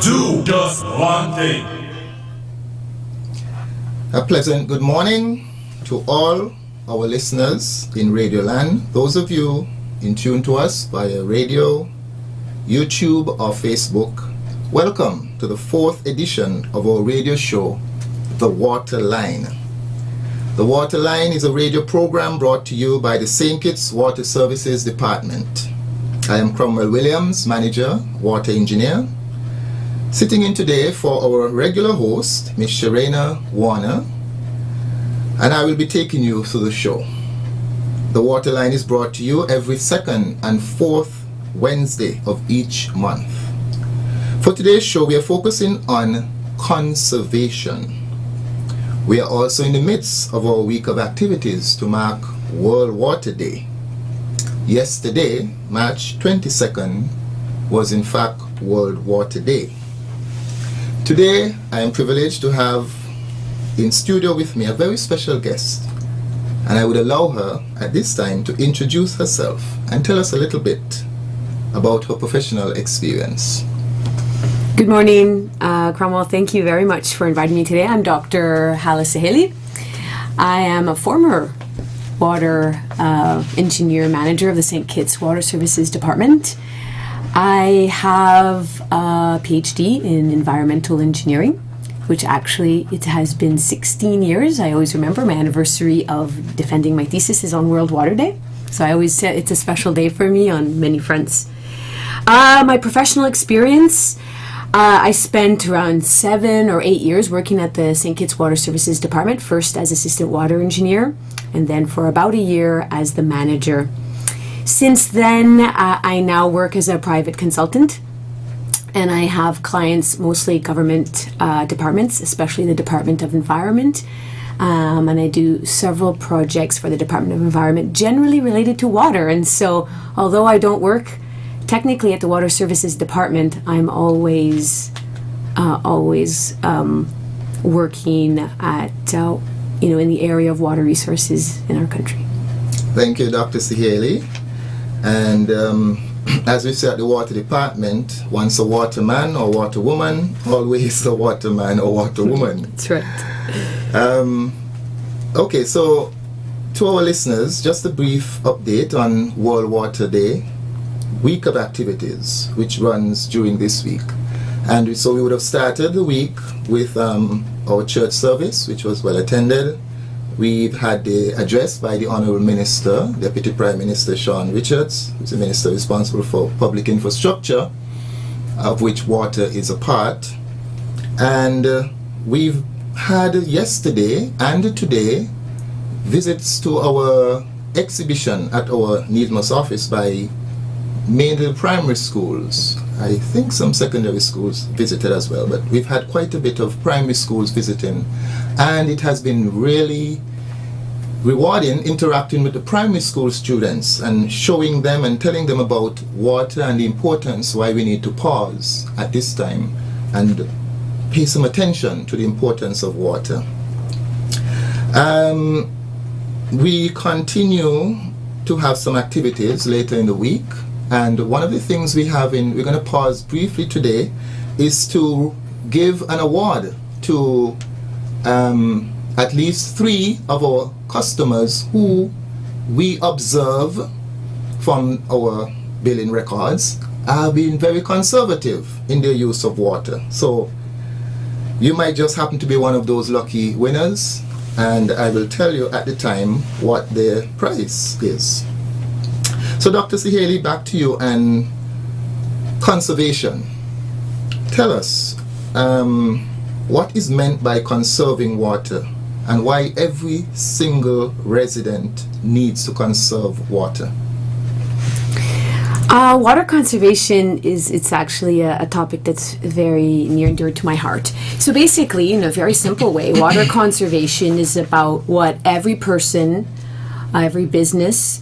Do just one thing. A pleasant good morning to all our listeners in Radio Land. Those of you in tune to us via radio, YouTube or Facebook, welcome to the 4th edition of our radio show, The Water Line. The Water Line is a radio program brought to you by the St. Kitts Water Services Department. I am Cromwell Williams, Manager, Water Engineer. Sitting in today for our regular host, Ms. Sharena Warner, and I will be taking you through the show. The Water Line is brought to you every second and fourth Wednesday of each month. For today's show, we are focusing on conservation. We are also in the midst of our week of activities to mark World Water Day. Yesterday, March 22nd, was in fact World Water Day. Today, I am privileged to have in studio with me a very special guest, and I would allow her at this time to introduce herself and tell us a little bit about her professional experience. Good morning, Cromwell. Thank you very much for inviting me today. I'm Dr. Hala Saheli. I am a former water engineer manager of the St. Kitts Water Services Department. I have a PhD in environmental engineering, which actually it has been 16 years. I always remember my anniversary of defending my thesis is on World Water Day. So I always say it's a special day for me on many fronts. My professional experience, I spent around 7 or 8 years working at the St. Kitts Water Services Department, first as assistant water engineer, and then for about a year as the manager. Since then, I now work as a private consultant, and I have clients, mostly government departments, especially the Department of Environment, and I do several projects for the Department of Environment, generally related to water. And so, although I don't work technically at the Water Services Department, I'm always working at, in the area of water resources in our country. Thank you, Dr. Saheli. And as we say at the Water Department, once a waterman or waterwoman, always a waterman or waterwoman. That's right. Okay, so to our listeners, just a brief update on World Water Day, week of activities, which runs during this week. And so we would have started the week with our church service, which was well attended. We've had the address by the Honourable Minister, Deputy Prime Minister Sean Richards, who's the Minister responsible for public infrastructure, of which water is a part. And we've had yesterday and today visits to our exhibition at our Needmos office by mainly primary schools. I think some secondary schools visited as well, but we've had quite a bit of primary schools visiting, and it has been really rewarding interacting with the primary school students and showing them and telling them about water and the importance, why we need to pause at this time and pay some attention to the importance of water. We continue to have some activities later in the week. And one of the things we're going to pause briefly today, is to give an award to at least 3 of our customers who we observe from our billing records are being very conservative in their use of water. So you might just happen to be one of those lucky winners, and I will tell you at the time what their prize is. So Dr. Saheli, back to you and conservation. Tell us what is meant by conserving water and why every single resident needs to conserve water. Water conservation it's actually a topic that's very near and dear to my heart. So basically, in a very simple way, water conservation is about what every person, every business,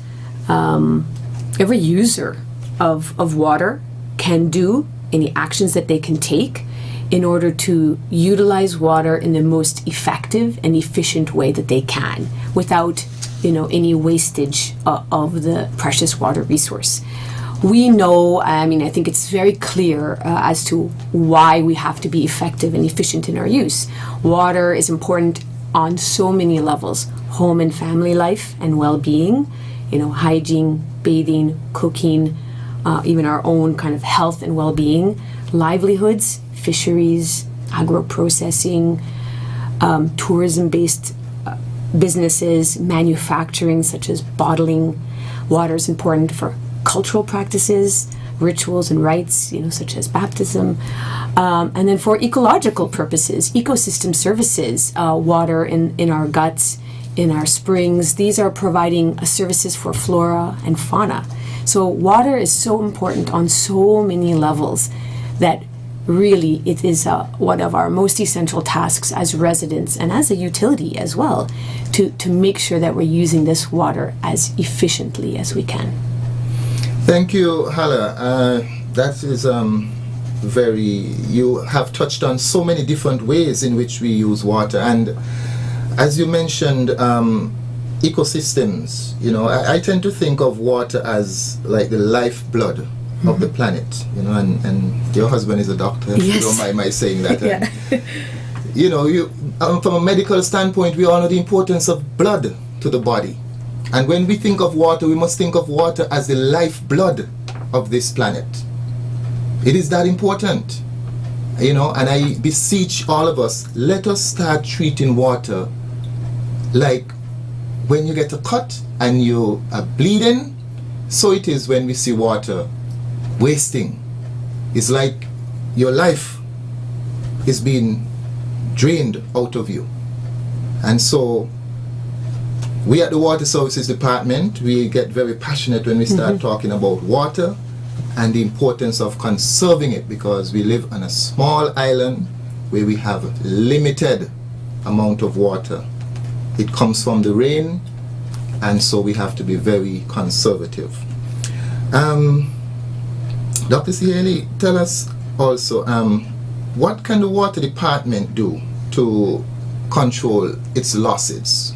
every user of water can do, any actions that they can take in order to utilize water in the most effective and efficient way that they can without any wastage of the precious water resource. we know, I mean, I think it's very clear as to why we have to be effective and efficient in our use. Water is important on so many levels: home and family life and well-being, hygiene, bathing, cooking, even our own kind of health and well-being, livelihoods, fisheries, agro-processing, tourism-based businesses, manufacturing such as bottling. Water is important for cultural practices, rituals and rites, such as baptism, and then for ecological purposes, ecosystem services, water in our guts, in our springs. These are providing services for flora and fauna. So water is so important on so many levels that really it is one of our most essential tasks as residents and as a utility as well, to make sure that we're using this water as efficiently as we can. Thank you, Hala. That is you have touched on so many different ways in which we use water. And as you mentioned, ecosystems, I tend to think of water as like the lifeblood of the planet, and your husband is a doctor, if you don't mind my saying that. And, from a medical standpoint, we all know the importance of blood to the body. And when we think of water, we must think of water as the lifeblood of this planet. It is that important, and I beseech all of us, let us start treating water like when you get a cut and you are bleeding, so it is when we see water wasting. It's like your life is being drained out of you. And so we at the Water Services Department, we get very passionate when we start talking about water and the importance of conserving it, because we live on a small island where we have limited amount of water. It comes from the rain, and so we have to be very conservative. Dr. Siheli, tell us also, what can the Water Department do to control its losses?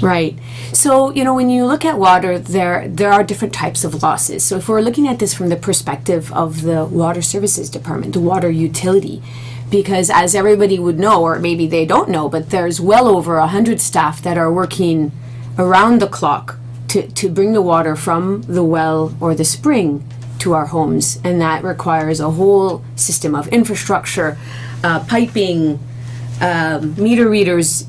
Right. So, when you look at water, there are different types of losses. So if we're looking at this from the perspective of the Water Services Department, the water utility, because as everybody would know, or maybe they don't know, but there's well over 100 staff that are working around the clock to bring the water from the well or the spring to our homes. And that requires a whole system of infrastructure, piping, meter readers,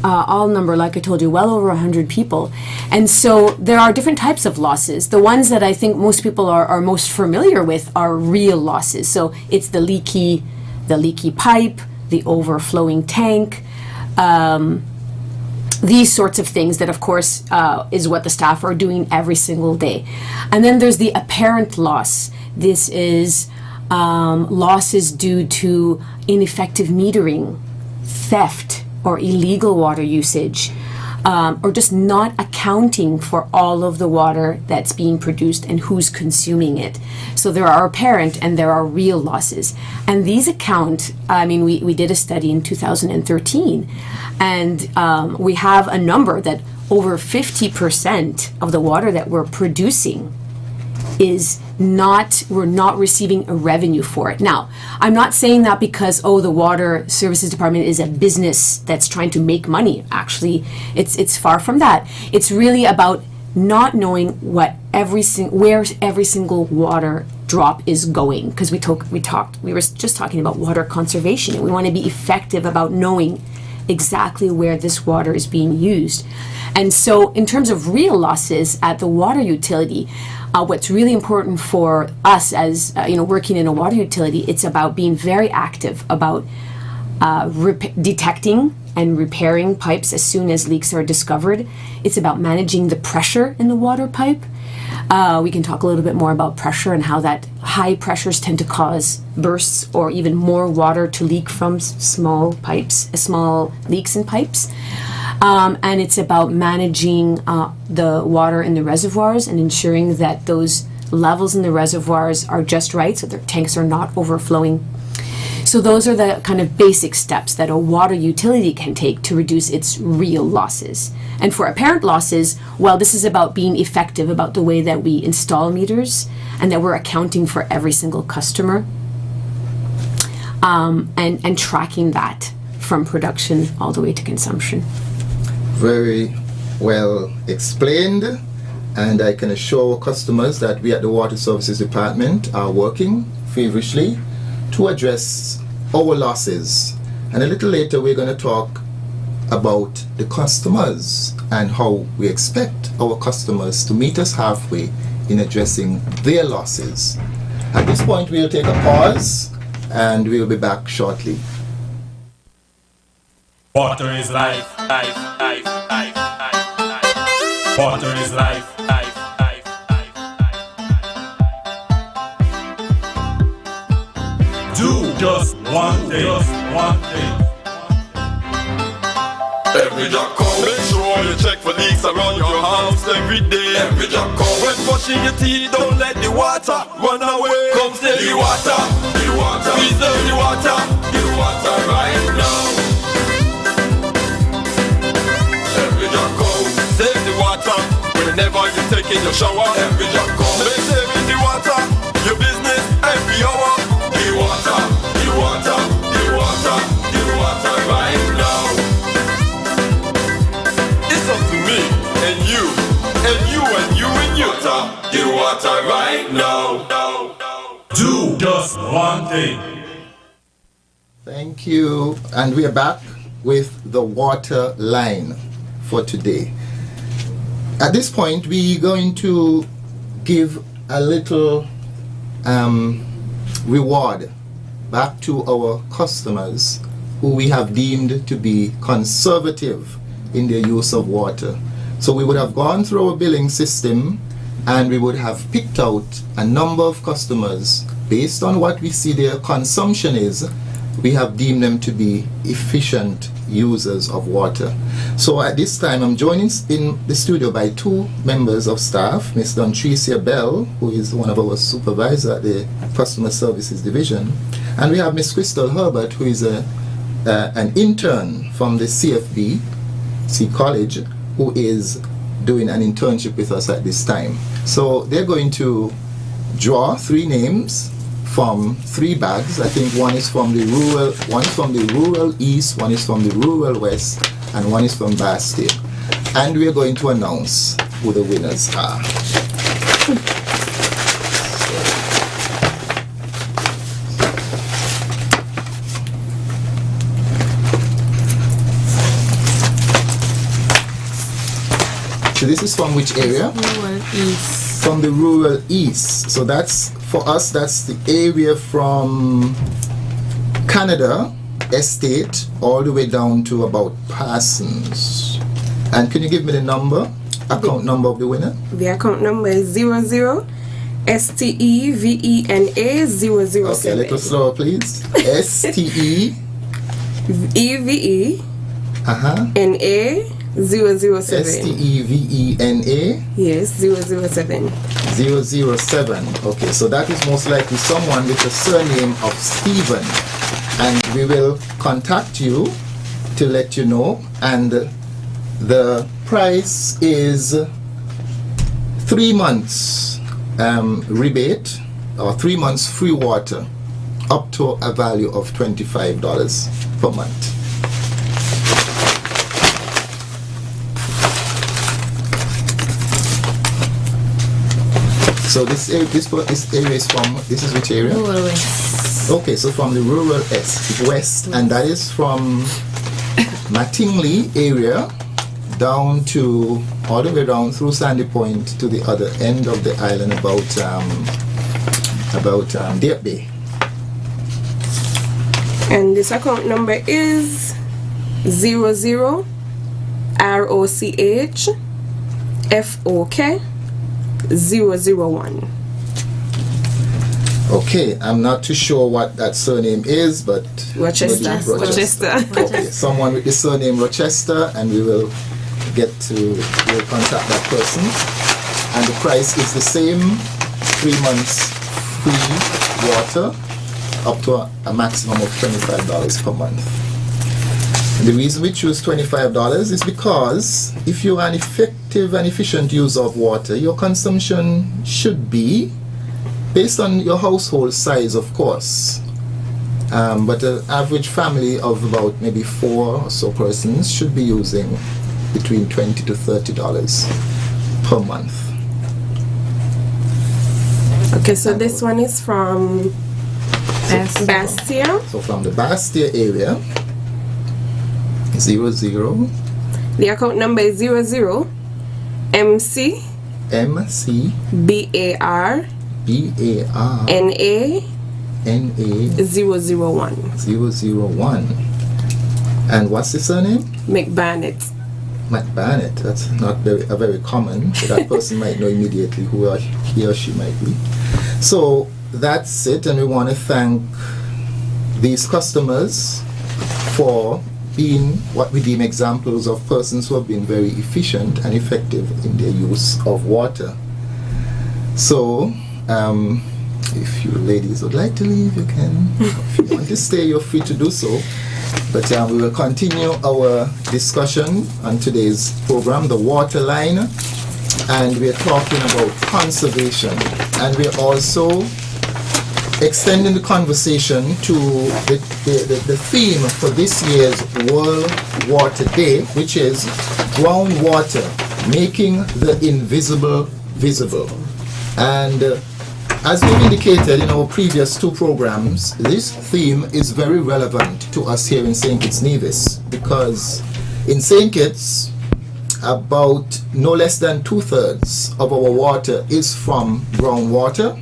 all number, like I told you, well over 100 people. And so there are different types of losses. The ones that I think most people are most familiar with are real losses. So it's the leaky pipe, the overflowing tank, these sorts of things that, of course, is what the staff are doing every single day. And then there's the apparent loss. This is losses due to ineffective metering, theft, or illegal water usage, or just not accounting for all of the water that's being produced and who's consuming it. So there are apparent and there are real losses. And these we did a study in 2013, and we have a number that over 50% of the water that we're producing we're not receiving a revenue for it. Now, I'm not saying that because, the Water Services Department is a business that's trying to make money. Actually, it's far from that. It's really about not knowing where every single water drop is going, because we were just talking about water conservation, and we want to be effective about knowing exactly where this water is being used. And so in terms of real losses at the water utility, what's really important for us as working in a water utility, it's about being very active about detecting and repairing pipes as soon as leaks are discovered. It's about managing the pressure in the water pipe. We can talk a little bit more about pressure and how that high pressures tend to cause bursts or even more water to leak from small leaks in pipes. And it's about managing the water in the reservoirs and ensuring that those levels in the reservoirs are just right, so their tanks are not overflowing. So those are the kind of basic steps that a water utility can take to reduce its real losses. And for apparent losses, well, this is about being effective about the way that we install meters and that we're accounting for every single customer, and tracking that from production all the way to consumption. Very well explained, and I can assure our customers that we at the Water Services Department are working feverishly to address our losses. And a little later we're going to talk about the customers and how we expect our customers to meet us halfway in addressing their losses. At this point we'll take a pause and we'll be back shortly. Water is life, life, life, life, life, life. Water is life, life, life, life, life. Do just one thing, Every job come, make sure you check for leaks around your house every day. Every job come, when brushing your teeth, don't let the water run away. Come save the water, preserve the water right now. Every job come, save the water whenever you're taking your shower. Every job come, make saving the water your business every hour. The water, the water, the water, the water right now. It's up to me and you and you and you and you. The water right now. do just one thing. Thank you, and we are back with the water line for today. At this point we're going to give a little reward back to our customers who we have deemed to be conservative in their use of water. So we would have gone through our billing system and we would have picked out a number of customers based on what we see their consumption is. We have deemed them to be efficient users of water. So at this time I'm joined in the studio by two members of staff, Ms. Dontricia Bell, who is one of our supervisors at the Customer Services Division, and we have Ms. Crystal Herbert, who is an intern from the CFB, College, who is doing an internship with us at this time. So they're going to draw three names from three bags. I think one is from the rural east, one is from the rural west, and one is from Bastille. And we're going to announce who the winners are. So this is from which area? Rural East. From the rural east. So that's, for us, that's the area from Canada Estate all the way down to about Parsons. And can you give me the number, account number of the winner? The account number is 00 STEVENA 007. Okay, a little slower please. STE EVE uh-huh. NA 007. STEVENA Yes, 007. 007. Okay, so that is most likely someone with the surname of Stephen, and we will contact you to let you know. And the price is 3 months rebate, or 3 months free water, up to a value of $25 per month. So this area is from, this is which area? Rural West. Okay, so from the rural west, and that is from Mattingly area down to, all the way down through Sandy Point to the other end of the island, about Deep Bay. And this account number is 00 ROCH FOK 001. Okay, I'm not too sure what that surname is, but Rochester. Okay, someone with the surname Rochester, and we'll contact that person. And the price is the same, 3 months free water, up to a maximum of $25 per month. And the reason we choose $25 is because if you are an effective and efficient user of water, your consumption should be based on your household size, of course. But an average family of about maybe 4 or so persons should be using between $20 to $30 per month. Okay, so this one is from Bastia. So from the Bastia area, 00 The account number is 00 MC MC BAR BAR NA NA 001 001. And what's the surname? McBannett. McBannett. That's not very common. So that person might know immediately who he or she might be. So that's it, and we want to thank these customers for being what we deem examples of persons who have been very efficient and effective in their use of water. So if you ladies would like to leave, you can. If you want to stay, you're free to do so. But we will continue our discussion on today's program, the water line, and we're talking about conservation, and we're also extending the conversation to the theme for this year's World Water Day, which is groundwater, making the invisible visible. And as we've indicated in our previous 2 programs, this theme is very relevant to us here in St. Kitts Nevis, because in St. Kitts, about no less than 2/3 of our water is from groundwater.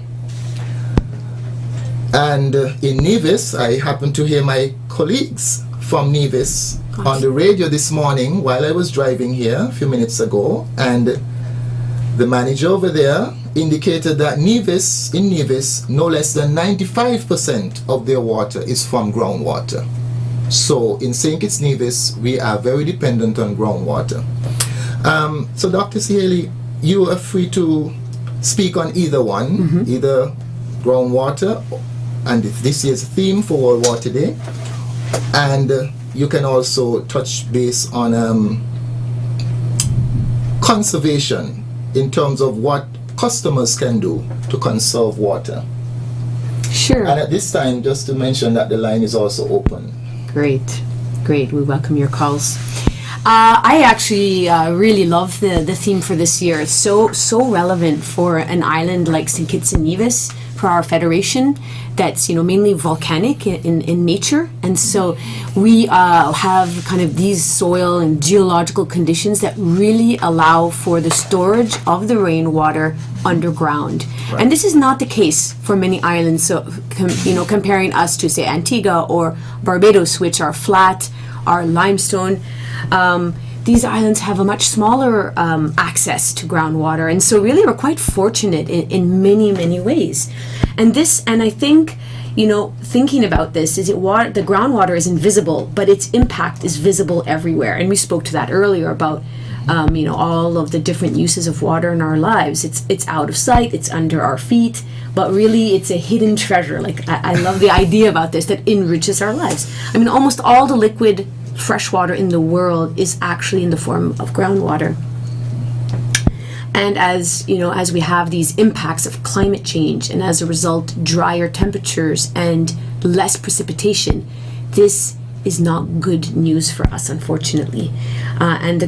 And in Nevis, I happened to hear my colleagues from Nevis on the radio this morning while I was driving here a few minutes ago, and the manager over there indicated that in Nevis, no less than 95% of their water is from groundwater. So in St. Kitts Nevis, we are very dependent on groundwater. So Dr. Haley, you are free to speak on either one, either groundwater, and this year's theme for World Water Day, and you can also touch base on conservation in terms of what customers can do to conserve water. Sure. And at this time, just to mention that the line is also open. Great. We welcome your calls. I actually really love the theme for this year. It's so relevant for an island like St. Kitts and Nevis, for our federation that's mainly volcanic in nature, and so we have kind of these soil and geological conditions that really allow for the storage of the rainwater underground. Right. And this is not the case for many islands. So comparing us to say Antigua or Barbados, which are flat, are limestone. These islands have a much smaller access to groundwater, and so really we're quite fortunate in many ways. And I think, thinking about this, the groundwater is invisible, but its impact is visible everywhere. And we spoke to that earlier about, all of the different uses of water in our lives. It's out of sight, it's under our feet, but really it's a hidden treasure. Like I love the idea about this, that enriches our lives. I mean, almost all the liquid fresh water in the world is actually in the form of groundwater. And as we have these impacts of climate change, and as a result drier temperatures and less precipitation, this is not good news for us, unfortunately. And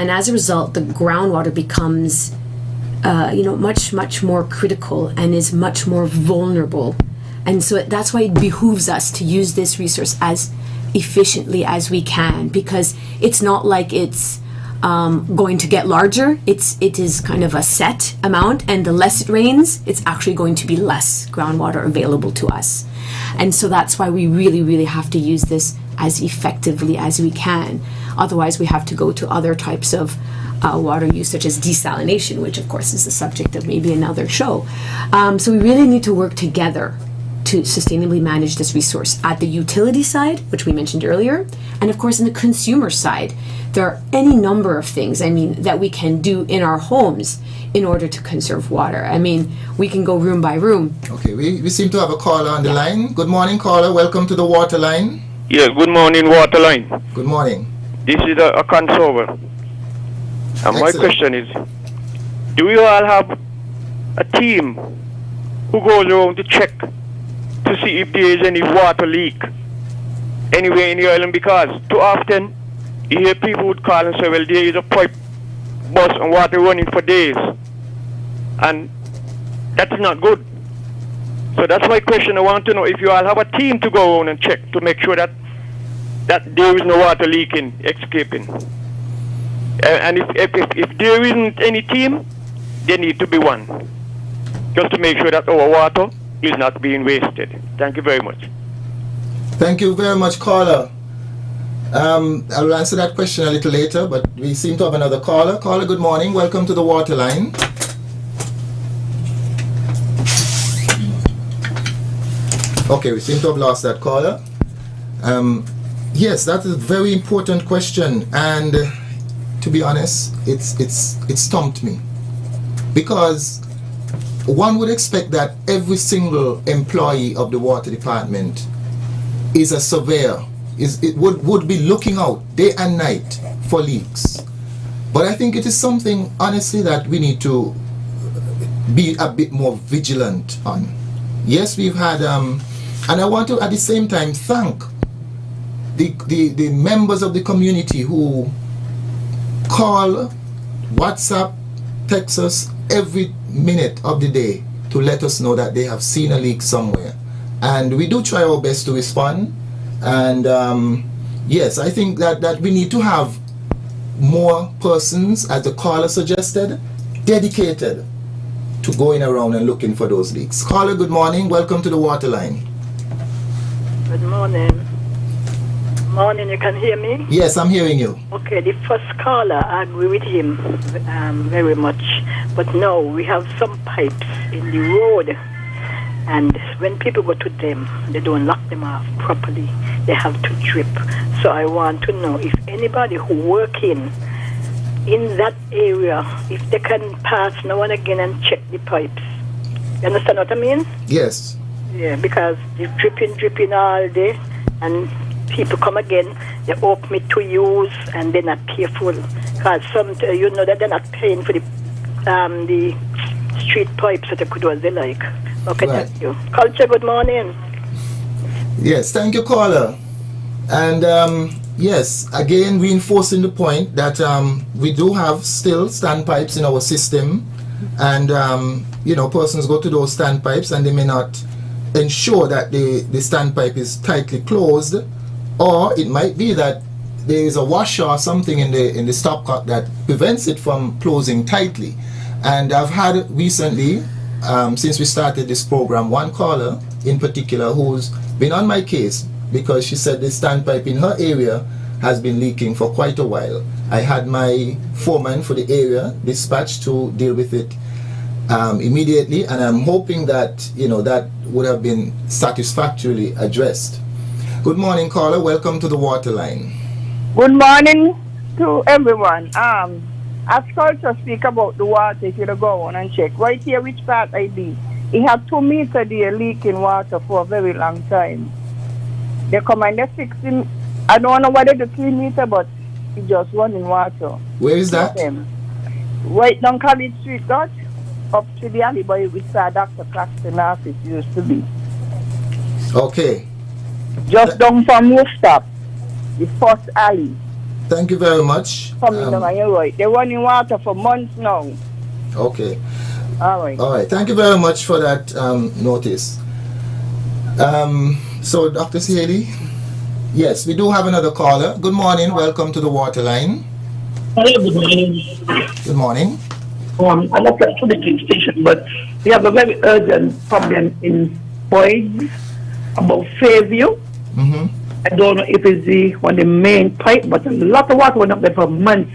as a result, the groundwater becomes much more critical and is much more vulnerable. And so that's why it behooves us to use this resource as efficiently as we can, because it's not like it's going to get larger. It is kind of a set amount, and the less it rains, it's actually going to be less groundwater available to us. And so that's why we really have to use this as effectively as we can. Otherwise, we have to go to other types of water use, such as desalination, which of course is the subject of maybe another show. So we really need to work together to sustainably manage this resource at the utility side, which we mentioned earlier, and of course in the consumer side. There are any number of things, that we can do in our homes in order to conserve water. We can go room by room. Okay, we seem to have a caller on the line. Good morning, caller. Welcome to the water line. Yeah, good morning, water line. Good morning. This is a conserver. And my question is, do you all have a team who goes around to check to see if there is any water leak anywhere in the island? Because too often you hear people would call and say, well, there is a pipe burst and water running for days. And that is not good. So that's my question. I want to know if you all have a team to go around and check to make sure that there is no water leaking, escaping. And if there isn't any team, there need to be one. Just to make sure that our water is not being wasted. Thank you very much. Thank you very much, caller. I'll answer that question a little later, but we seem to have another caller. Caller, good morning. Welcome to the water line. Okay, we seem to have lost that caller. Yes, that is a very important question, and to be honest, it stumped me, because one would expect that every single employee of the water department is a surveyor, would be looking out day and night for leaks. But I think it is something, honestly, that we need to be a bit more vigilant on. Yes, we've had, and I want to at the same time thank the members of the community who call, WhatsApp, text us every minute of the day to let us know that they have seen a leak somewhere. And we do try our best to respond. And yes, I think that we need to have more persons, as the caller suggested, dedicated to going around and looking for those leaks. Caller, good morning. Welcome to the water line. Good morning. Morning, you can hear me? Yes, I'm hearing you. Okay, the first caller, I agree with him very much. But no, we have some pipes in the road, and when people go to them, they don't lock them off properly. They have to drip. So I want to know if anybody who working in that area, if they can pass now and again and check the pipes. You understand what I mean? Yes. Yeah, because they're dripping all day, and people come again, they open it to use, and they're not careful. Because that they're not paying for the street pipes that they could do as they like. Okay, right. Thank you. Culture, good morning. Yes, thank you, caller. And yes, again, reinforcing the point that we do have still standpipes in our system, and persons go to those standpipes and they may not ensure that the standpipe is tightly closed, or it might be that there is a washer or something in the stopcock that prevents it from closing tightly. And I've had recently, since we started this program, one caller in particular who's been on my case because she said the standpipe in her area has been leaking for quite a while. I had my foreman for the area dispatched to deal with it immediately, and I'm hoping that that would have been satisfactorily addressed. Good morning, caller. Welcome to the water line. Good morning to everyone. As culture speak about the water, if you go on and check right here, which part I be, it had 2 meters there leaking water for a very long time. They come and they fix it. I don't know whether the 3 meters, but it just running water. Where is that? Right down College Street, God, up to the alley where we saw Dr. Claxton office used to be. Okay. Just down from rooftop, the first alley. Thank you very much. Coming down on your right. They're running water for months now. Okay. All right. All right. Thank you very much for that notice. So, Dr. Haley, yes, we do have another caller. Good morning. Welcome to the water line. Hello, good morning. Good morning. I'm not to the train station, but we have a very urgent problem in Boyd about Fairview. Mm-hmm. I don't know if it's one of the main pipe, but a lot of water went up there for months.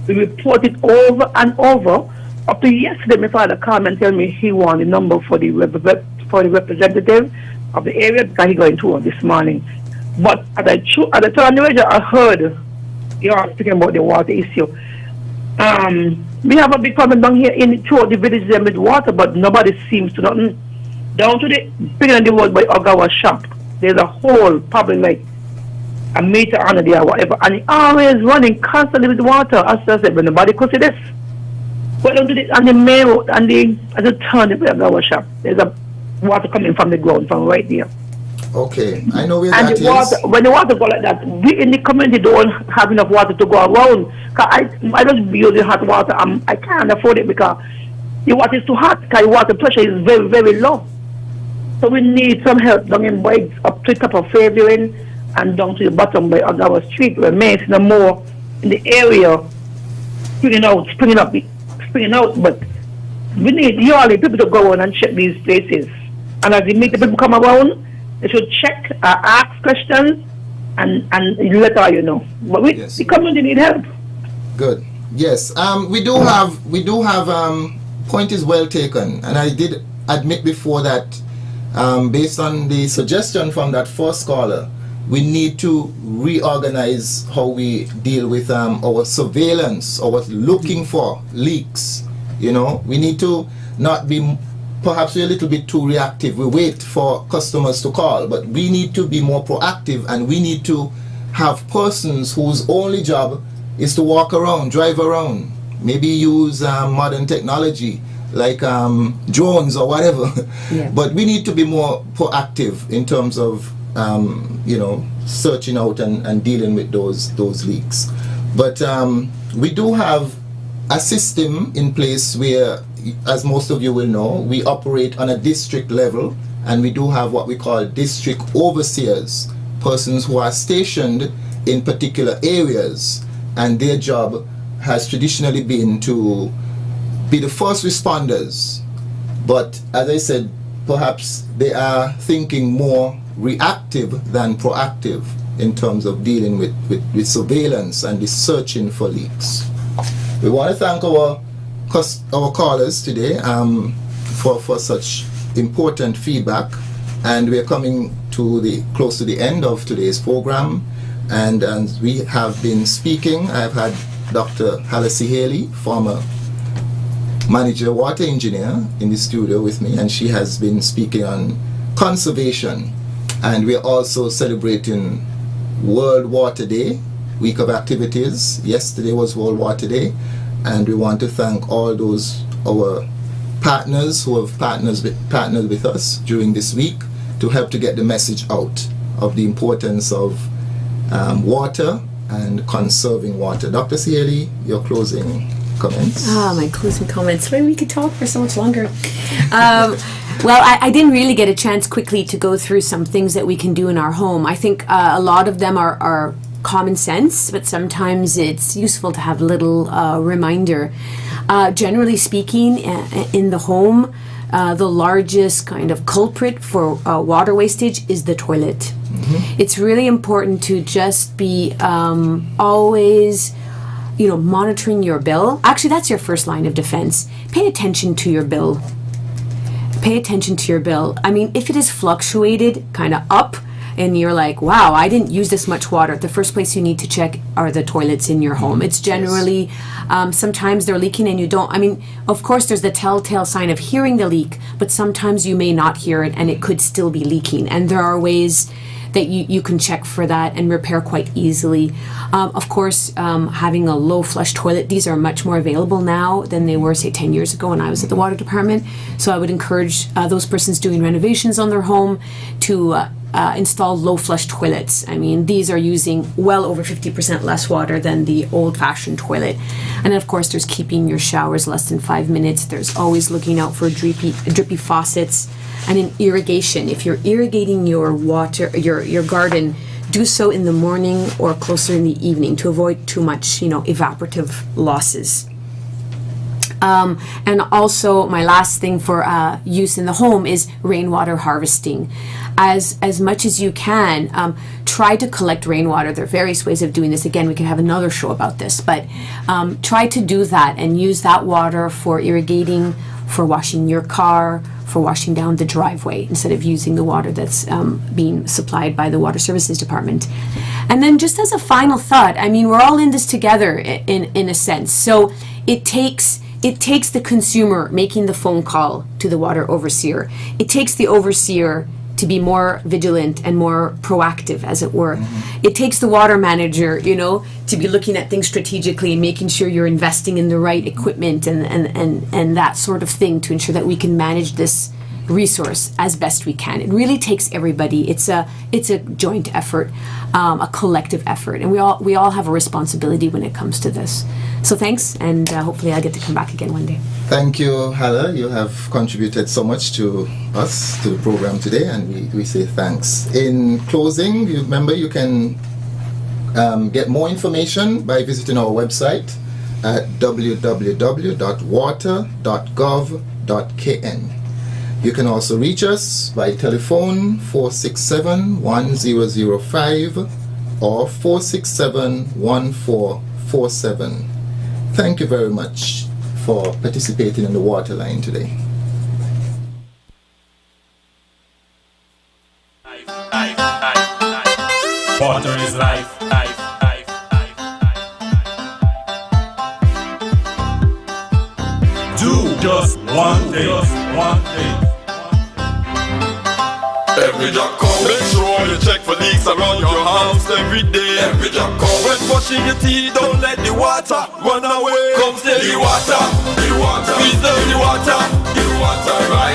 We reported over and over. Up to yesterday, my father called and tell me he wanted the number for the representative of the area because he going to this morning. But at the turn on the radio, I heard you are speaking about the water issue. We have a big problem down here in throughout the village there with water, but nobody seems to nothing. Down to the beginning of the road by Ogawa shop, there's a hole probably like a meter under there or whatever, and it always running constantly with water. As I said, but nobody could see this. But down to the on the main road and the turn of the Ogawa shop, there's a water coming from the ground from right there. Okay, I know where And that the water, is. when the water go like that, we in the community don't have enough water to go around. Cause I don't be using hot water. I can't afford it because the water is too hot. Cause the water pressure is very, very low. So we need some help down in Boyd, up to the top of Fairviewing and down to the bottom by our street where Mace no more in the area springing out. But we need yearly people to go on and check these places. And as the meet people come around, they should check, ask questions, and let all you know. But Yes. the community need help. Good. Yes. We do have. Point is well taken, and I did admit before that, based on the suggestion from that first caller, we need to reorganize how we deal with our surveillance, our looking for leaks. You know, we need to not be. Perhaps we're a little bit too reactive. We wait for customers to call, but we need to be more proactive, and we need to have persons whose only job is to walk around, drive around, maybe use modern technology like drones or whatever. Yeah. But we need to be more proactive in terms of searching out and dealing with those leaks. But we do have a system in place where, as most of you will know, we operate on a district level, and we do have what we call district overseers, persons who are stationed in particular areas, and their job has traditionally been to be the first responders. But as I said, perhaps they are thinking more reactive than proactive in terms of dealing with surveillance and the searching for leaks. We want to thank our callers today for such important feedback, and we're coming to close to the end of today's program, and we have been speaking. I've had Dr. Hallisey Haley, former manager water engineer, in the studio with me, and she has been speaking on conservation, and we're also celebrating World Water Day, week of activities. Yesterday was World Water Day, and we want to thank all our partners who have partnered with us during this week to help to get the message out of the importance of water and conserving water. Dr. Haley, your closing comments. My closing comments. Well, we could talk for so much longer. Well, I didn't really get a chance quickly to go through some things that we can do in our home. I think a lot of them are common sense, but sometimes it's useful to have a little reminder. Generally speaking, in the home, the largest kind of culprit for water wastage is the toilet. Mm-hmm. It's really important to just be always, monitoring your bill. Actually, that's your first line of defense. Pay attention to your bill. Pay attention to your bill. I mean, if it is fluctuated kind of up, and you're like, wow, I didn't use this much water, the first place you need to check are the toilets in your home. It's generally, sometimes they're leaking and you don't, of course there's the telltale sign of hearing the leak, but sometimes you may not hear it and it could still be leaking. And there are ways that you can check for that and repair quite easily. Of course, having a low flush toilet, these are much more available now than they were, say, 10 years ago when I was at the water department. So I would encourage those persons doing renovations on their home to install low flush toilets. These are using well over 50% less water than the old-fashioned toilet. And then, of course, there's keeping your showers less than 5 minutes. There's always looking out for drippy faucets. And in irrigation, if you're irrigating your water, your garden, do so in the morning or closer in the evening to avoid too much, evaporative losses. And also, my last thing for use in the home is rainwater harvesting. As much as you can, try to collect rainwater. There are various ways of doing this. Again, we could have another show about this, but try to do that and use that water for irrigating, for washing your car, for washing down the driveway instead of using the water that's being supplied by the Water Services Department. And then just as a final thought, I mean, we're all in this together in a sense. So it takes the consumer making the phone call to the water overseer. It takes the overseer to be more vigilant and more proactive, as it were. It takes the water manager, to be looking at things strategically and making sure you're investing in the right equipment and that sort of thing to ensure that we can manage this resource as best we can. It really takes everybody. It's a joint effort, a collective effort, and we all have a responsibility when it comes to this. So thanks, and hopefully I'll get to come back again one day. Thank you, Hala. You have contributed so much to us, to the program today, and we say thanks. In closing, remember you can get more information by visiting our website at www.water.gov.kn. You can also reach us by telephone 467-1005 or 467-1447. Thank you very much for participating in the water line today. Water is life. Do just one thing. Every job come, make sure you check for leaks around your house every day. Every job come, when brushing your teeth, don't let the water run away. Come steady the water, preserve the water, right.